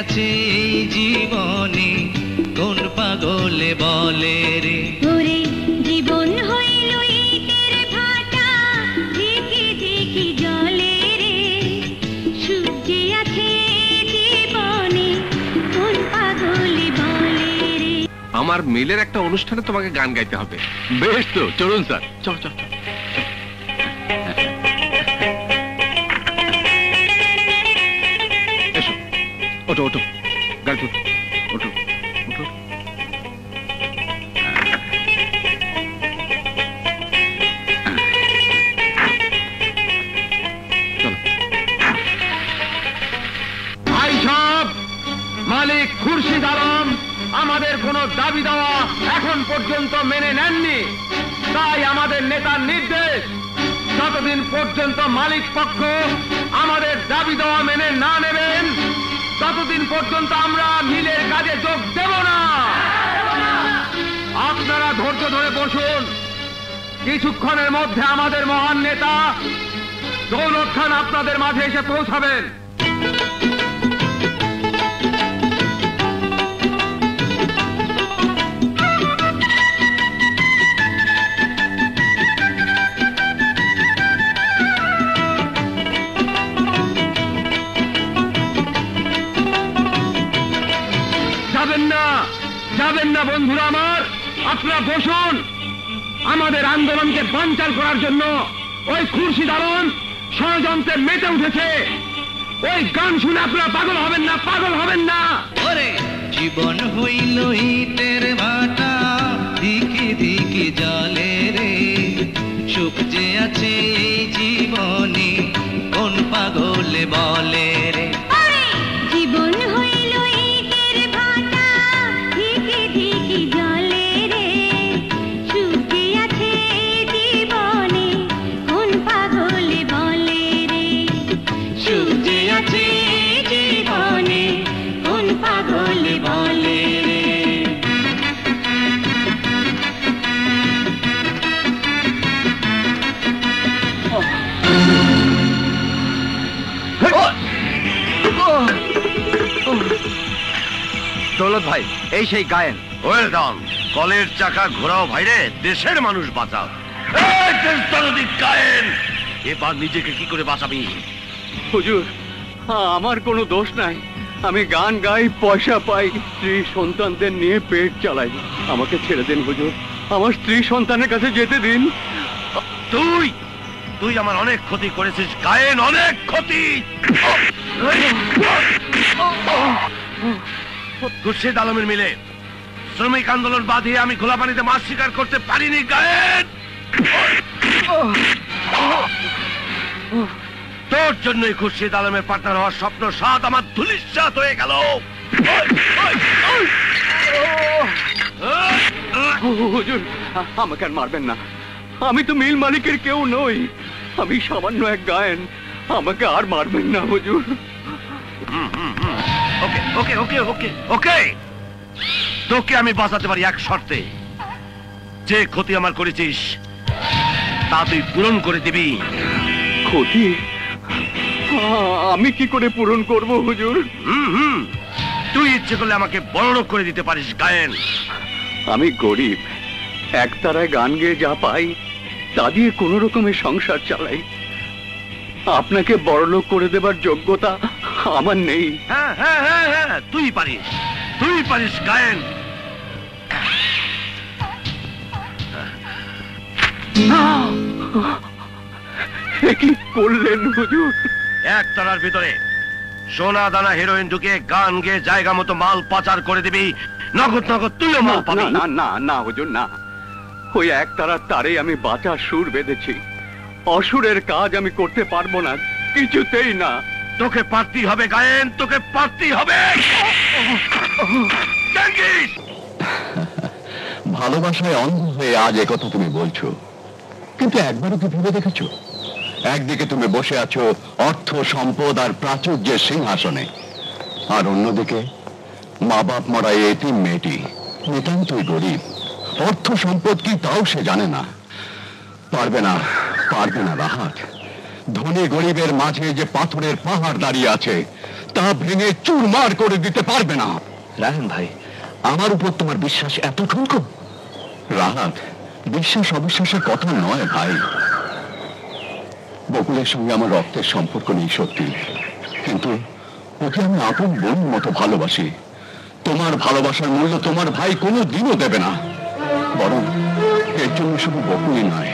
আছে এই জীবনে কোন পাগলে বলে রে ওরে জীবন হইল ইটের ভাটা ঝিকি ঝিকি জলে রে সুখ যে আছে জীবনে কোন পাগলে বলে রে। আমার মিলের একটা অনুষ্ঠানে তোমাকে গান গাইতে হবে। বেশ তো, চলুন স্যার। চল চল চল। এসো, ওঠো ওঠো, গাড়ি ওঠো ওঠো ওঠো। ভাই সাহেব, মালিক খুরশিদ আলম আমাদের কোনো দাবি দেওয়া এখন পর্যন্ত মেনে নেননি। তাই আমাদের নেতার নির্দেশ, যতদিন পর্যন্ত মালিক পক্ষ আমাদের দাবি দেওয়া মেনে না নেবেন ততদিন পর্যন্ত আমরা মিলের কাজে যোগ দেব না। আপনারা ধৈর্য ধরে বসুন, কিছুক্ষণের মধ্যে আমাদের মহান নেতা দৌলত খান আপনাদের মাঝে এসে পৌঁছাবেন। যাবেন না বন্ধুরা আমার, আপনারা বসুন। আমাদের আন্দোলনকে বানচাল করার জন্য ওই খুরশিদ আলম ষড়যন্ত্রে মেতে উঠেছে। ওই গান শুনে আপনারা পাগল হবেন না, পাগল হবেন না। ওরে জীবন হইল ইটের ভাটা ধিকি ধিকি জলে রে সুখ যে আছে এই জীবনে কোন পাগলে বলে রে জীবন হইল ইটের ভাটা ধিকি ধিকি জলে রে সুখ যে আছে জীবনে কোন পাগলে বলে রে সুখ যে আছে জীবনে কোন পাগলে বলে রে। দৌলত ভাই, এই সেই গায়েন। Well done. কলের চাকা ঘোরাও ভাইরে, দেশের মানুষ বাঁচাও। গায়েন, এবার নিজেকে কি করে বাঁচাবি? হুজুর, আমার কোনো দোষ নাই। আমি গান গাই, পয়সা পাই, স্ত্রী সন্তানদের নিয়ে পেট চালাই। আমাকে ছেড়ে দিন হুজুর, আমার স্ত্রী সন্তানের কাছে যেতে দিন। তুই তুই আমার অনেক ক্ষতি করেছিস গায়েন, অনেক ক্ষতি। খুরশিদ আলমের মিলে শ্রমিক আন্দোলন বাঁধিয়ে আমি খোলা পানিতে মাছ শিকার করতে পারিনি গায়েন। তোর জন্যই খুরশিদ আলমের পার্টনার হওয়ার স্বপ্ন সাত আমার ধূলিসাৎ হয়ে গেল। হুজুর, আমাকে আর মারবেন না। আমি তো মিল মালিকের কেউ নই, আমি সামান্য এক গায়েন। আমাকে আর মারবেন না হুজুর। ওকে ওকে ওকে ওকে ওকে, তোকে আমি বাঁচাতে পারি এক শর্তে। যে ক্ষতি আমার করেছিস তা তুই পূরণ করে দিবি। ক্ষতি আমি কি করে পূরণ করব হুজুর? তুই ইচ্ছে করলে আমাকে বড়লোক করে দিতে পারিস গায়েন। আমি গরিব, একতারায় গান গেয়ে যা পাই তা দিয়ে কোন রকমের সংসার চালাই। আপনাকে বড়লোক করে দেবার যোগ্যতা আমার নেই। হ্যাঁ হ্যাঁ হ্যাঁ হ্যাঁ, তুই পারিস, তুই পারিস গায়েন। কি করলেন হুজুর? একতারার ভিতরে সোনা দানা হেরোইন ঢুকে গান গেয়ে জায়গা মতো মাল পাচার করে দিবি, নগদ নগদ তুইও মাল পাবি। না না না হুজুর, না। ওই একতারার তারে আমি বাঁচার সুর বেঁধেছি। অসুরের কাজ আমি করতে পারবো না, কিছুতেই না। তোকে পারতেই হবে গায়েন, তোকে পারতেই হবে। ভালোবাসায় অন্ধ হয়ে আজ একথা তুমি বলছো, কিন্তু একবারও কি ভেবে দেখেছো? একদিকে তুমি বসে আছো অর্থ সম্পদ আর প্রাচুর্যের সিংহাসনে, আর অন্যদিকে মা বাপ মরা এতিম মেয়েটি নিতান্তই গরিব। অর্থ সম্পদ কি তাও সে জানে না। পারবে না, পারবে না রাহাত। ধনী গরিবের মাঝে যে পাথরের পাহাড় দাঁড়িয়ে আছে তা ভেঙে চুরমার করে দিতে পারবে না। রায়হান ভাই, আমার উপর তোমার বিশ্বাস এত ঠুনকো? রাহাত, বিশ্বাস অবিশ্বাসের কথা নয় ভাই। বকুলের সঙ্গে আমার রক্তের সম্পর্ক নেই সত্যি, কিন্তু ওকে আমি আপন বোনের মতো ভালোবাসি। তোমার ভালোবাসার মূল্য তোমার ভাই কোনো দিনও দেবে না। বরং এর জন্য শুধু বকুলই নয়,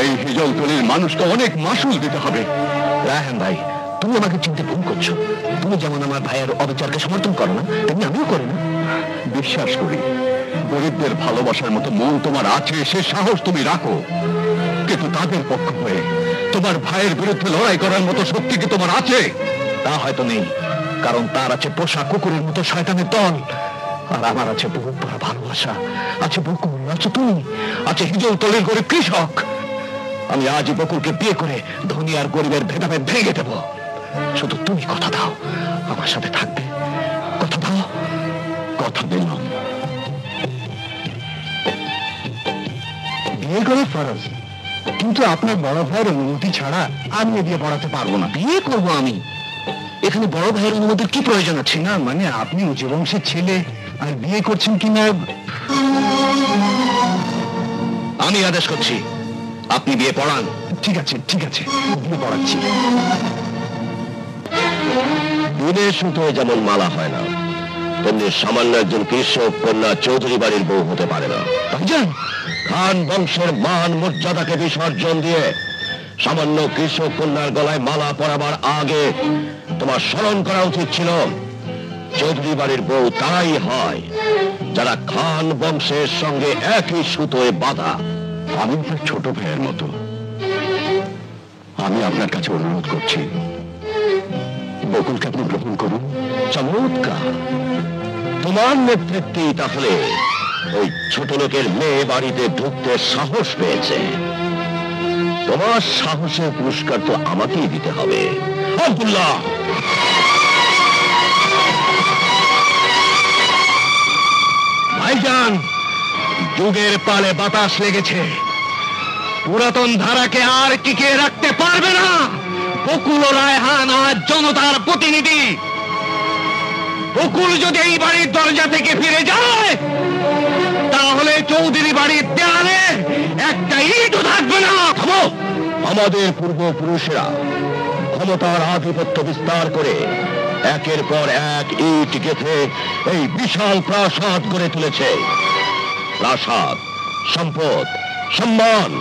এই হিজলতলির মানুষকে অনেক মাসুল দিতে হবে। রায়হান ভাই, তুমি আমাকে চিনতে ভুল করছো। তুমি যেমন আমার ভাইয়ের অবিচারকে সমর্থন করো না, তেমনি আমিও করি না। বিশ্বাস করি, গরিবদের ভালোবাসার মতো মন তোমার আছে, সে সাহস তুমি রাখো। কিন্তু তাদের পক্ষ হয়ে তোমার ভাইয়ের বিরুদ্ধে লড়াই করার মতো শক্তি কি তোমার আছে? তা হয়তো নেই, কারণ তার আছে পোষা কুকুরের মতো শয়তানের দল, আর আমার আছে বহু বড় ভালোবাসা, আছে বকুল, আছে তুমি, আছে হিজলতলির গরিব কৃষক। আমি আজই বকুলকে বিয়ে করে ধনী আর গরিবের ভেদাভেদ ভেঙে দেব। শুধু তুমি কথা দাও আমার সাথে থাকবে। কথা দাও। কথা দিলাম। বিয়ে করে ফরজ, কিন্তু আপনার বড় ভাইয়ের অনুমতি ছাড়া আমি বিয়ে পড়াতে পারবো না। বিয়ে করবো আমি, এখানে বড় ভাইয়ের অনুমতির কি প্রয়োজন আছে? না মানে আপনি উচ্চ বংশের ছেলে আর বিয়ে করছেন কিনা। আমি আদেশ করছি, আপনি বিয়ে পড়ান। ঠিক আছে ঠিক আছে, বিয়ে পড়াচ্ছি। দুধের সুতোয় যেমন মালা হয় না, তেমনি সামান্য একজন কৃষক কন্যা চৌধুরী বাড়ির বউ হতে পারে না। ভাইজান, খান বংশের মান মর্যাদাকে বিসর্জন দিয়ে সামান্য কৃষক কন্যার গলায় মালা পরাবার আগে তোমার স্মরণ করা উচিত ছিল, চৌধুরী বাড়ির বউ তারাই হয় যারা খান বংশের সঙ্গে একই সুতোয় বাঁধা। আমি আপনার ছোট ভাইয়ের মতো, আমি আপনার কাছে অনুরোধ করছি, বকুলকে আপনি গ্রহণ করুন। চমৎকার, তোমার নেতৃত্বেই তাহলে ওই ছোট লোকের মেয়ে বাড়িতে ঢুকতে সাহস পেয়েছে। তোমার সাহসের পুরস্কার তো আমাকেই দিতে হবে। আব্দুল্লাহ, ভাইজান, যুগের পালে বাতাস লেগেছে, পুরাতন ধারাকে আর টিকিয়ে রাখতে পারবে না। বকুল ও রায়হান আজ জনতার প্রতিনিধি। বকুল যদি এই বাড়ির দরজা থেকে ফিরে যায়, তাহলে চৌধুরী বাড়ির দেয়ালে একটা ইটও থাকবে না। থামো! আমাদের পূর্বপুরুষেরা ক্ষমতার আধিপত্য বিস্তার করে একের পর এক ইট গেঁথে এই বিশাল প্রাসাদ গড়ে তুলেছে। প্রাসাদ, সম্পদ, সম্মান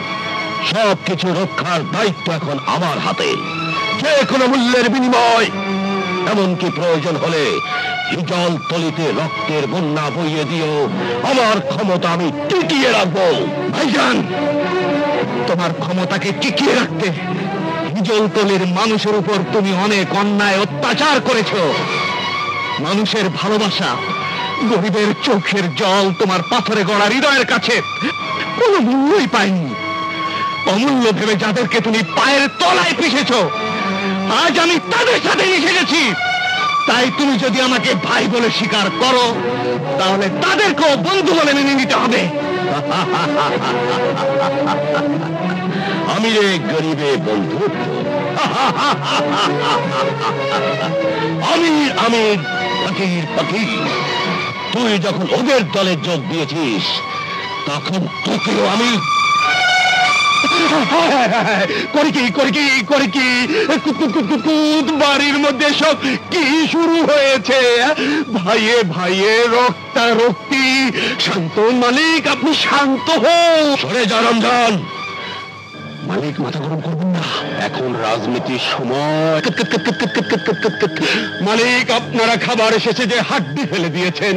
সবকিছু রক্ষার দায়িত্ব এখন আমার হাতে। যে কোনো মূল্যের বিনিময়, এমনকি প্রয়োজন হলে হিজলতলিতে রক্তের বন্যা বইয়ে দিও আমার ক্ষমতা আমি টিকিয়ে রাখবো। ভাইজান, তোমার ক্ষমতাকে টিকিয়ে রাখতে হিজলতলির মানুষের উপর তুমি অনেক অন্যায় অত্যাচার করেছো। মানুষের ভালোবাসা, গরিবের চোখের জল তোমার পাথরে গড়া হৃদয়ের কাছে কোনো মূল্যই পায়নি। অমূল্য ভেবে যাদেরকে তুমি পায়ের তলায় পিষেছো, আজ আমি তাদের সাথে মিশে গেছি। তাই তুমি যদি আমাকে ভাই বলে স্বীকার করো, তাহলে তাদেরকেও বন্ধু বলে মেনে নিতে হবে। আমি রে গরিবে বন্ধুত্ব, আমি ফকির ফকির। তুই যখন ওদের দলে যোগ দিয়েছিস, তখন তোকেও আমি বাড়ির মধ্যে সব কি শুরু হয়েছে? ভাইয়ে ভাইয়ে রক্তারক্তি। শান্ত মালিক, আপনি শান্ত হন। সরে যা রমজান। মালিক, মাথা গরম করবেন না, এখন রাজনীতির সময়। মালিক, আপনারা খাবার শেষে যে হাড্ডি ফেলে দিয়েছেন,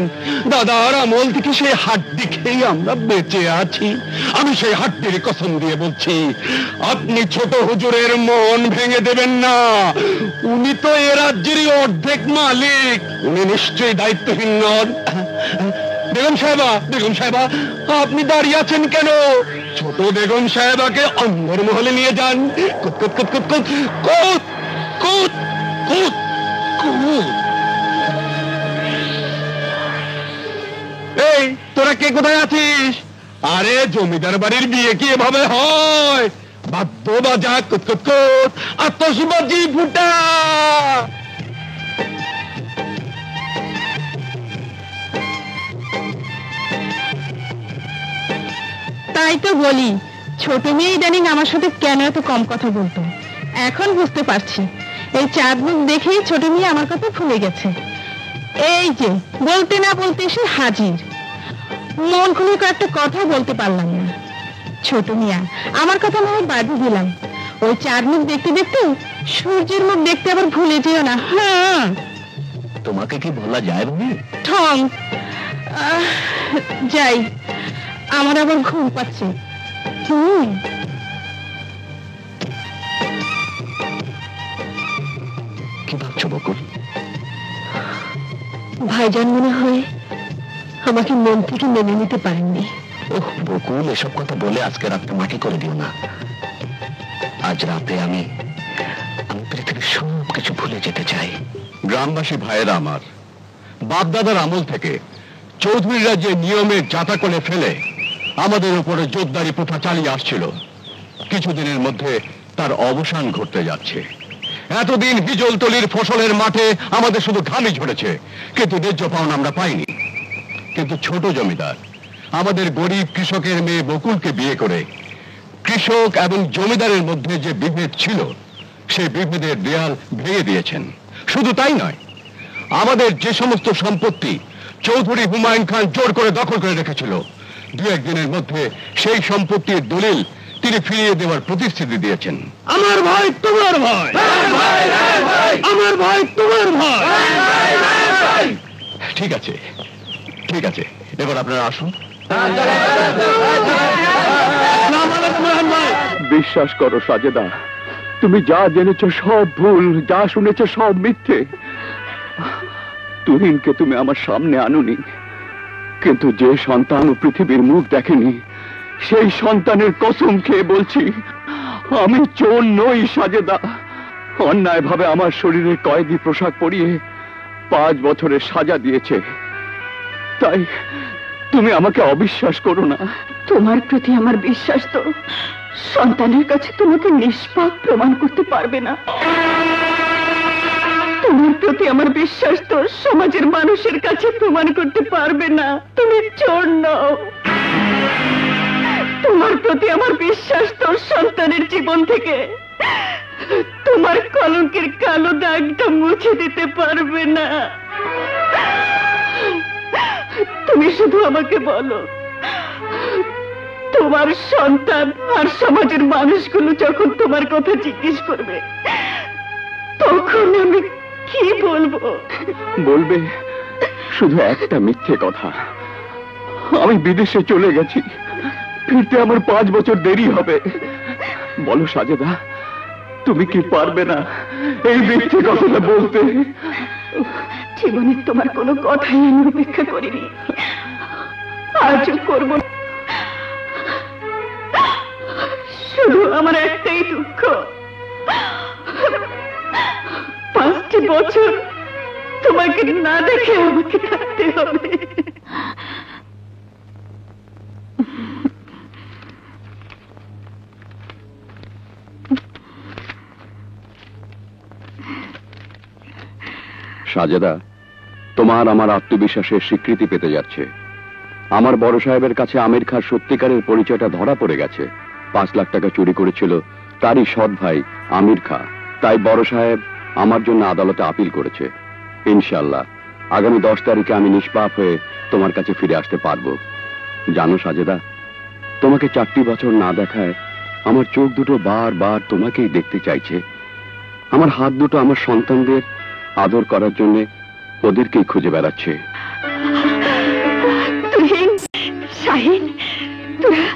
দাদার আমল থেকে সেই হাড্ডি খেয়ে আমরা বেঁচে আছি। আমি সেই হাড্ডির কসম দিয়ে বলছি, আপনি ছোট হুজুরের মন ভেঙে দেবেন না। উনি তো এ রাজ্যেরই অর্ধেক মালিক, উনি নিশ্চয়ই দায়িত্বহীন নন। বেগম সাহেবা, বেগম সাহেবা, আপনি দাঁড়িয়ে আছেন কেন? ছোট বেগম সাহেবাকে অন্দর মহলে নিয়ে যান। কুত কুত কুত কুত কুত কুত কুত কুত কুত। এই, তোরা কে কোথায় আছিস? আরে জমিদার বাড়ির বিয়ে কি এভাবে হয়? বাদ্য বাজা, কুত কুত কুত, আতশবাজি ফুটা। তাই তো বলি, ছোট মেয়ে ইদানিং আমার সাথে কেন এত কম কথা বলতো। এখন বুঝতে পারছি, এই চাঁদ মুখ দেখেই ছোট মেয়ে আমার কথা ভুলে গেছে। এই যে বলতে না বলতে এসে হাজির, মন খুলে কয়েকটা কথা বলতে পারলাম না। ছোট মিয়া, আমার কথা না হয় বাদই দিলাম, ওই চাঁদ মুখ দেখতে দেখতে সূর্যের মুখ দেখতে আবার ভুলে যেও না। হ্যাঁ, তোমাকে কি বলা যায় ভাবি? ঠং। যাই, আমার আবার ঘুম পাচ্ছে। কি ভাবছো বকুল? ভাইজান মনে হয় আমাকে মন থেকে মেনে নিতে পারেননি। ওহ বকুল, এসব কথা বলে আজকে রাতটা মাটি করে দিও না। আজ রাতে আমি পৃথিবীর সব কিছু ভুলে যেতে চাই। গ্রামবাসী ভাইয়েরা আমার, বাপদাদার আমল থেকে চৌধুরীরা যে নিয়মের জাতা করে ফেলে আমাদের উপরে জোরদারি প্রথা চালিয়ে আসছিল, কিছুদিনের মধ্যে তার অবসান ঘটতে যাচ্ছে। এতদিন হিজলতলির ফসলের মাঠে আমাদের শুধু ঘামই ঝরেছে, কিন্তু ন্যায্য পাওনা আমরা পাইনি। কিন্তু ছোট জমিদার আমাদের গরিব কৃষকের মেয়ে বকুলকে বিয়ে করে কৃষক এবং জমিদারের মধ্যে যে বিভেদ ছিল, সেই বিভেদের দেয়াল ভেঙে দিয়েছেন। শুধু তাই নয়, আমাদের যে সমস্ত সম্পত্তি চৌধুরী হুমায়ুন খান জোর করে দখল করে রেখেছিল, দু একদিনের মধ্যে সেই সম্পত্তির দলিল তিনি ফিরিয়ে দেওয়ার প্রতিশ্রুতি দিয়েছেন। আমার ভাই তোমার ভাই, আমার ভাই তোমার ভাই। ঠিক আছে, ঠিক আছে, এবার আপনারা আসুন। বিশ্বাস করো সাজেদা, তুমি যা জেনেছ সব ভুল, যা শুনেছ সব মিথ্যে। তুহিনকে তুমি আমার সামনে আনুনি, কিন্তু যে সন্তান ও পৃথিবীর মুখ দেখেনি, সেই সন্তানের কসম খেয়ে বলছি আমি চোর নই সাজেদা। অন্যায় ভাবে আমার শরীরে কয়েদি পোশাক পরিয়ে 5 বছরের সাজা দিয়েছে, তাই তুমি আমাকে অবিশ্বাস করো না। তোমার প্রতি আমার বিশ্বাস তো সন্তানের কাছে তোমাকে নিষ্পাপ প্রমাণ করতে পারবে না। তোমার প্রতি আমার বিশ্বাস তো সমাজের মানুষের কাছে প্রমাণ করতে পারবে না তুমি চোর নও। তোমার প্রতি আমার বিশ্বাস তো সন্তানের জীবন থেকে তোমার কলঙ্কের কালো দাগটা মুছে দিতে পারবে না। তুমি শুধু আমাকে বলো, তোমার সন্তান আর সমাজের মানুষগুলো যখন তোমার কথা জিজ্ঞেস করবে, তখন আমি কি বলবো? বলবে শুধু একটা মিথ্যে কথা, আমি বিদেশে চলে গেছি, ফিরতে আমার 5 বছর দেরি হবে। বলো সাজেদা, তুমি কি পারবে না এই মিথ্যে কথাটা বলতে? জীবনে তোমার কোনো কথাই আমি উপেক্ষা করিনি, আজও করব না। শুধু আমার একটাই দুঃখ, 5টি বছর তোমাকে না দেখে আমাকে থাকতে হবে। সাজেদা, তোমার আমার আত্মবিশ্বাসের স্বীকৃতি পেতে যাচ্ছে। আমার বড় সাহেবের কাছে আমির খাঁর সত্যিকারের পরিচয়টা ধরা পড়ে গেছে। 5 লাখ টাকা চুরি করেছিল তারই সৎ ভাই আমির খাঁ। তাই বড় সাহেব আমার জন্য আদালতে আপিল করেছে। ইনশাআল্লাহ আগামী 10 তারিখে আমি নিষ্পাপ হয়ে তোমার কাছে ফিরে আসতে পারবো। জানো সাজেদা, তোমাকে 4টি বছর না দেখায় আমার চোখ দুটো বারবার তোমাকেই দেখতে চাইছে। আমার হাত দুটো আমার সন্তানদের আদর করার জন্য ওদেরকেই খুঁজে বেড়াচ্ছে। তুহিন, শাহিন, তোরা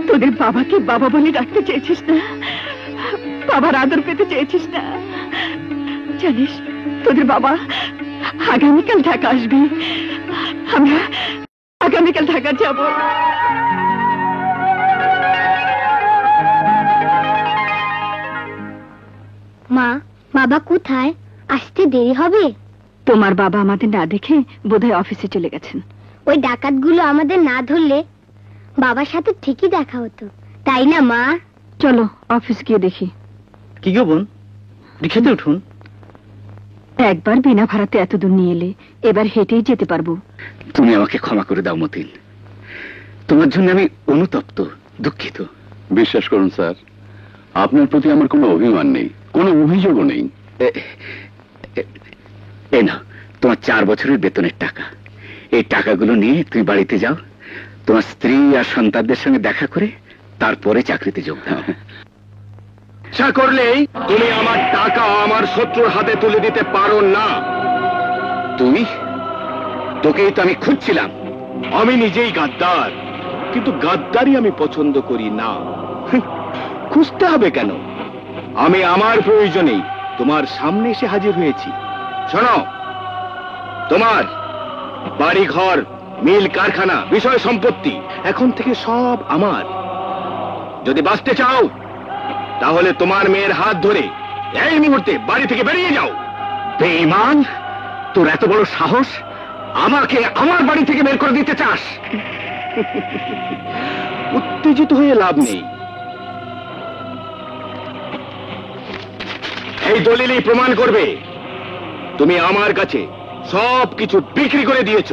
তোদের বাবাকে বাবা বলে ডাকতে চেয়েছিস না, বাবার আদর পেতে চেয়েছিস না। জানিস তোদের বাবা আগামীকাল ঢাকা আসবি, আমরা আগামীকাল ঢাকা যাব। মা, বাবা কোথায়? আসতে দেরি হবে? তোমার বাবা আমাদের না দেখে বোধহয় অফিসে চলে গেছেন। ওই ডাকাতগুলো আমাদের না ধরলে বাবার সাথে ঠিকই দেখা হতো, তাই না মা? চলো অফিস গিয়ে দেখি। কি গো বোন, রিক্সাতে উঠুন। একবার বিনা ভাড়াতে এত দূর নিয়ে এলে, এবার হেঁটেই যেতে পারবো। তুমি আমাকে ক্ষমা করে দাও মতিন, তোমার জন্য আমি অনুতপ্ত, দুঃখিত। বিশ্বাস করুন স্যার, আপনার প্রতি আমার কোনো অভিমান নেই, কোনো অভিযোগও নেই। এই না তোমার 4 বছরের বেতনের টাকা। এই টাকাগুলো নিয়ে তুমি বাড়িতে যাও, তোমার স্ত্রী আর সন্তানদের সঙ্গে দেখা করে তারপরে চাকরিতে যোগ দাও। ইচ্ছা করলেই তুমি আমার টাকা আমার শত্রুর হাতে তুলে দিতে পারো না। তুই? তোকেই তো আমি খুঁজছিলাম। আমি নিজেই গাদ্দার, কিন্তু গাদ্দারি আমি পছন্দ করি না। খুঁজতে হবে কেন? আমি আমার প্রয়োজনেই তোমার সামনে এসে হাজির হয়েছি। শোনো, তোমার বাড়ি ঘর, মিল কারখানা, বিষয় সম্পত্তি এখন থেকে সব আমার। যদি বাঁচতে চাও তাহলে তোমার মেয়ের হাত ধরে এই মুহূর্তে বাড়ি থেকে বেরিয়ে যাও। বেঈমান, তোর এত বড় সাহস, আমাকে আমার বাড়ি থেকে বের করে দিতে চাস? উত্তেজিত হয়ে লাভ নেই। এই দলিলই প্রমাণ করবে তুমি আমার কাছে সবকিছু বিক্রি করে দিয়েছ।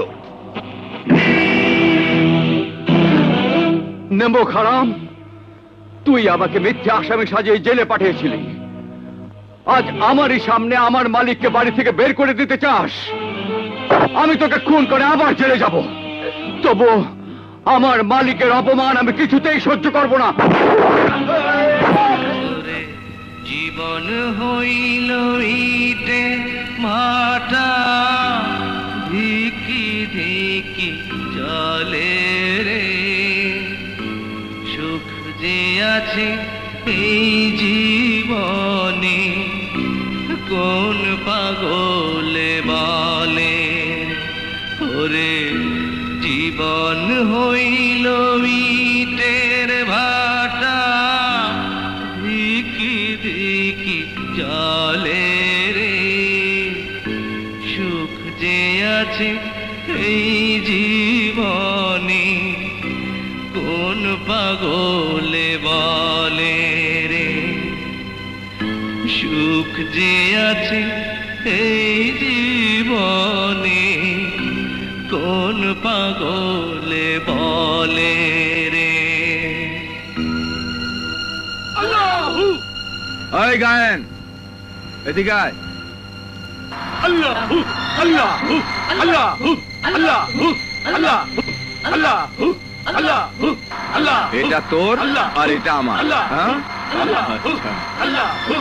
নেমো খারাম, তুই আমাকে মিথ্যে আসামি সাজিয়ে জেলে পাঠিয়েছিলি। আজ আমারই সামনে আমার মালিককে বাড়ি থেকে বের করে দিতে চাস? আমি তোকে খুন করে আবার জেলে যাব, তবু আমার মালিকের অপমান আমি কিছুতেই সহ্য করব না। জীবন হইল ইটে মাটা, ধিকি ধিকি চলে রে। সুখ যে আছে এই জীবনে, কোন পাগলে বলে ওরে জীবন হইল ইটের ভাটা, ধিকি ধিকি চলে রে। সুখ যে আছে এই জীবনে, কোন পাগলে বলে রে। সুখ যে আছে এই জীবনে, কোন পাগলে বলে রে। ওই গায়েন, এদিকে আয়। আল্লাহু আল্লাহু আল্লাহু আল্লাহু আল্লাহু আল্লাহু আল্লাহু আল্লাহ। এটা তোর আর এটা আমার। হ্যাঁ, আল্লাহু আল্লাহু